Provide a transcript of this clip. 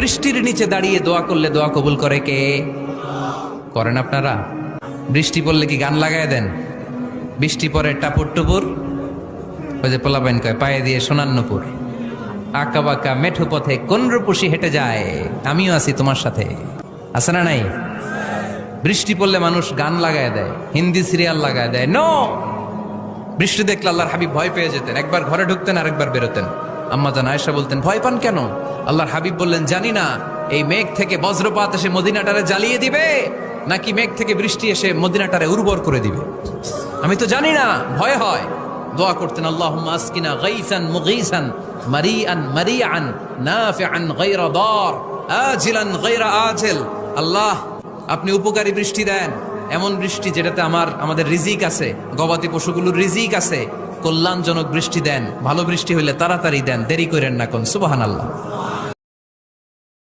বৃষ্টির নিচে দাঁড়িয়ে দোয়া করলে দোয়া কবুল করে কে? করেন আপনারা? বৃষ্টি পড়লে কি গান লাগায় দেন? বৃষ্টি পরে টাপুর টুপুর, ওই যে পোলাপাইন কয় পায়ে দিয়ে সোনান্নপুর, আঁকা বাঁকা মেঠো পথে কোন রূপসী হেঁটে যায়, আমিও আছি তোমার সাথে, আছে না নাই? বৃষ্টি পড়লে মানুষ গান লাগায় দেয়, হিন্দি সিরিয়াল লাগায় দেয়। নো, বৃষ্টি দেখলে আল্লাহর হাবিব ভয় পেয়ে যেতেন, একবার ঘরে ঢুকতেন আর একবার বেরোতেন। আম্মা জান আয়েশা বলতেন, ভয় পান কেন? আল্লাহর হাবিব বললেন, জানি না এই মেঘ থেকে বজ্রপাত এসে মদিনাটারে জ্বালিয়ে দিবে নাকি মেঘ থেকে বৃষ্টি এসে মদিনাটারে উর্বর করে দিবে, আমি তো জানি না, ভয় হয়। দোয়া করতেন, আল্লাহুম্মা আসকিনা গাইসান মুগীসান মারিআন মারিআন নাফিআন গায়রা দার আজিলান গায়রা আজিল। আল্লাহ, আপনি উপকারী বৃষ্টি দেন, এমন বৃষ্টি যেটাতে আমাদের রিজিক আছে, গবাদি পশুগুলোর রিজিক আছে, কল্যাণজনক বৃষ্টি দেন, ভালো বৃষ্টি হইলে তাড়াতাড়ি দেন, দেরি করেন না কোন। সুবহানাল্লাহ।